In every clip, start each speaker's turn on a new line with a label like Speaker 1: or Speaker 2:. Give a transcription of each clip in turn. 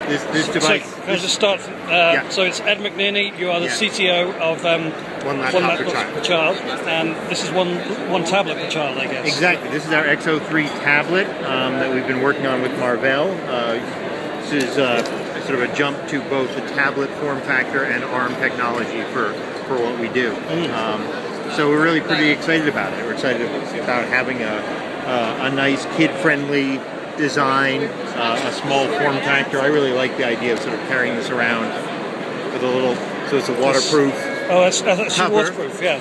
Speaker 1: This device.
Speaker 2: So, can I just start? So it's Ed McNerney. You are the CTO of
Speaker 1: One Laptop
Speaker 2: per Child, and this is one tablet per child, I guess.
Speaker 1: Exactly. This is our X03 tablet that we've been working on with Marvell. This is sort of a jump to both the tablet form factor and ARM technology for what we do. So we're really pretty excited about it. We're excited about having a nice kid-friendly design, a small form factor. I really like the idea of sort of carrying this around with a little, so it's a waterproof.
Speaker 2: Oh, that's waterproof, yeah.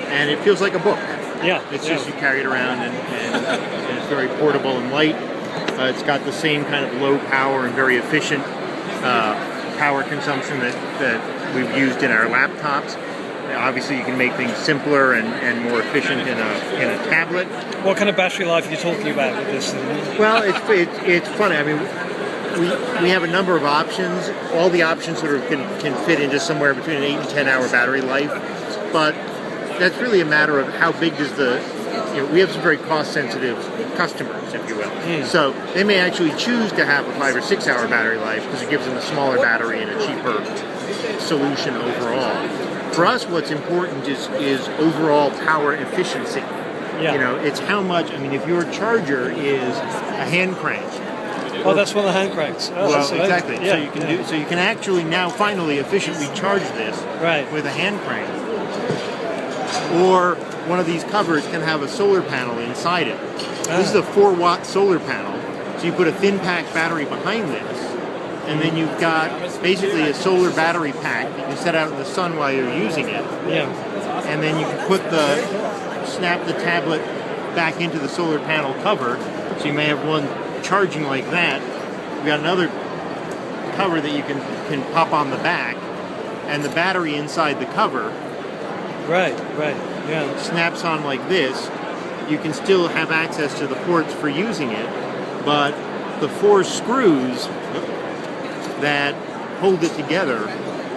Speaker 1: And it feels like a book.
Speaker 2: Yeah.
Speaker 1: It's just you carry it around and it's very portable and light. It's got the same kind of low power and very efficient power consumption that we've used in our laptops. Obviously, you can make things simpler and more efficient in a tablet.
Speaker 2: What kind of battery life are you talking about with this?
Speaker 1: Well, it's funny. I mean, we have a number of options. All the options sort of can fit into somewhere between an 8 and 10 hour battery life, but that's really a matter of how big does we have some very cost sensitive customers, if you will. So they may actually choose to have a 5 or 6 hour battery life because it gives them a smaller battery and a cheaper solution overall. For us, what's important is overall power efficiency.
Speaker 2: Yeah.
Speaker 1: It's how much. I mean, if your charger is a hand crank.
Speaker 2: Oh, that's one of the hand cranks. Oh,
Speaker 1: well, exactly.
Speaker 2: Yeah.
Speaker 1: So you can actually now finally efficiently charge this with a hand crank. Or one of these covers can have a solar panel inside it. This is a 4-watt solar panel. So you put a thin pack battery behind this. And then you've got basically a solar battery pack that you can set out in the sun while you're using it.
Speaker 2: Yeah.
Speaker 1: And then you can snap the tablet back into the solar panel cover. So you may have one charging like that. You've got another cover that you can pop on the back, and the battery inside the cover.
Speaker 2: Right. Yeah.
Speaker 1: Snaps on like this. You can still have access to the ports for using it, but the 4 screws that hold it together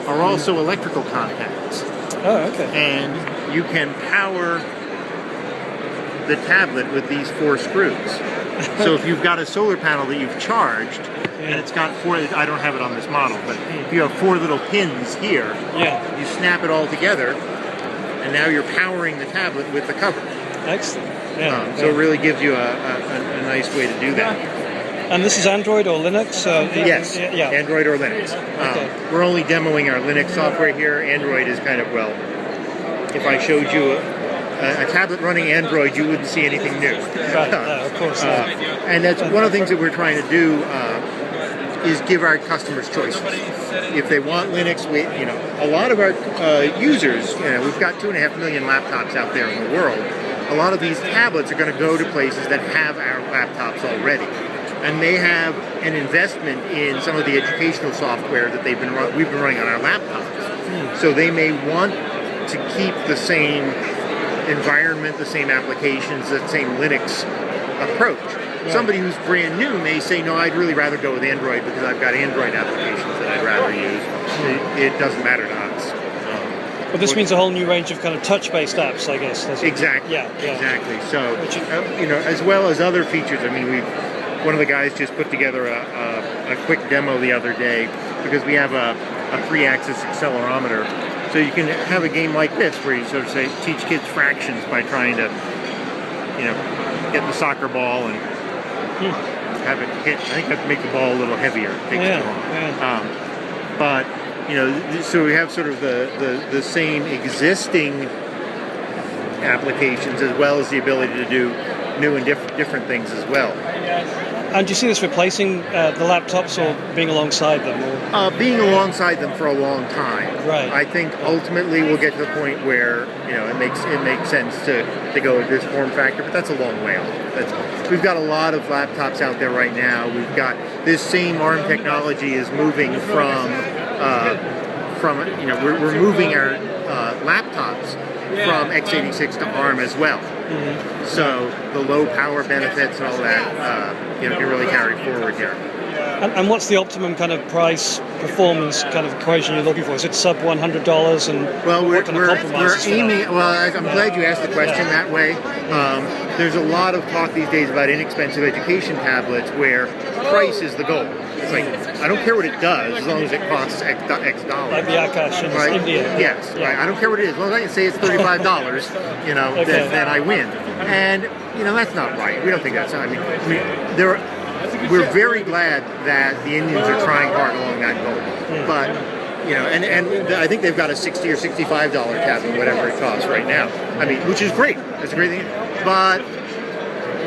Speaker 1: are also electrical contacts.
Speaker 2: Oh, okay.
Speaker 1: And you can power the tablet with these 4 screws. So if you've got a solar panel that you've charged, and it's got 4, I don't have it on this model, but if you have 4 little pins here, you snap it all together, and now you're powering the tablet with the cover.
Speaker 2: Excellent.
Speaker 1: So it really gives you a nice way to do that.
Speaker 2: And this is Android or Linux?
Speaker 1: Yes, Android or Linux. We're only demoing our Linux software here. Android is kind of, if I showed you a tablet running Android, you wouldn't see anything new.
Speaker 2: Right, of course.
Speaker 1: And that's one of the things that we're trying to do is give our customers choices. If they want Linux, a lot of our users, we've got 2.5 million laptops out there in the world. A lot of these tablets are going to go to places that have our laptops already. And they have an investment in some of the educational software that we've been running on our laptops. So they may want to keep the same environment, the same applications, the same Linux approach. Right. Somebody who's brand new may say, no, I'd really rather go with Android because I've got Android applications that I'd rather use. It doesn't matter to us.
Speaker 2: But this means a whole new range of kind of touch-based apps, I guess.
Speaker 1: Exactly. Exactly. So, as well as other features. I mean, one of the guys just put together a quick demo the other day because we have a 3-axis accelerometer. So you can have a game like this where you sort of teach kids fractions by trying to, get the soccer ball and have it hit. I think I have to make the ball a little heavier. It takes too long. But so we have sort of the same existing applications as well as the ability to do new and different things as well.
Speaker 2: And do you see this replacing the laptops or being alongside them?
Speaker 1: Being alongside them for a long time.
Speaker 2: Right.
Speaker 1: I think ultimately we'll get to the point where it makes sense to go with this form factor, but that's a long way off. We've got a lot of laptops out there right now. We've got this same ARM technology is moving from we're moving our laptops from x86 to ARM as well. So the low power benefits and all that can really carry forward here.
Speaker 2: And what's the optimum kind of price performance kind of equation you're looking for? Is it sub $100? And
Speaker 1: we're aiming. Well, I'm glad you asked the question that way. There's a lot of talk these days about inexpensive education tablets where price is the goal. It's like, I don't care what it does as long as it costs X dollars.
Speaker 2: Like the Akash in
Speaker 1: Right?
Speaker 2: India.
Speaker 1: Yes, right. I don't care what it is. As long as I can say it's $35,
Speaker 2: Okay.
Speaker 1: then I win. And, that's not right. We don't think that's, we're very glad that the Indians are trying hard along that goal. But, and I think they've got a $60 or $65 cap and whatever it costs right now. Which is great. That's a great thing. But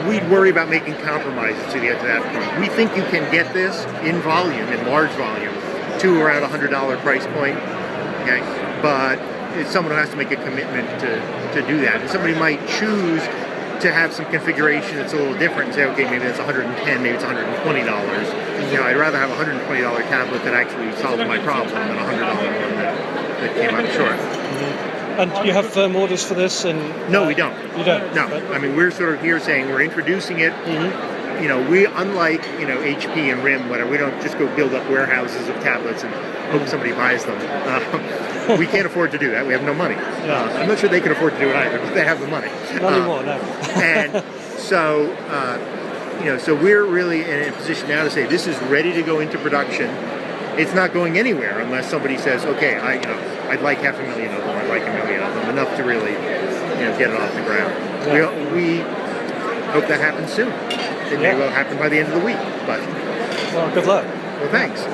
Speaker 1: we'd worry about making compromises to get to that point. We think you can get this in volume, in large volume, to around $100 price point. Okay, but it's someone who has to make a commitment to do that. And somebody might choose to have some configuration that's a little different and say, okay, maybe that's $110, maybe it's $120. I'd rather have a $120 tablet that actually solves my problem than a $100 one that came up short.
Speaker 2: And you have firm orders for this? And
Speaker 1: no, we don't.
Speaker 2: You don't?
Speaker 1: No. We're sort of here saying we're introducing it. We, unlike, HP and RIM, whatever, we don't just go build up warehouses of tablets and hope somebody buys them. We can't afford to do that. We have no money. I'm not sure they can afford to do it either, but they have the money.
Speaker 2: Not anymore, no.
Speaker 1: And so, so we're really in a position now to say this is ready to go into production. It's not going anywhere unless somebody says, okay, I'd like 500,000 of them, I'd like 1 million of them, enough to really, get it off the ground.
Speaker 2: Yeah.
Speaker 1: We hope that happens soon. It may well happen by the end of the week, but...
Speaker 2: Well, good luck.
Speaker 1: Well, thanks.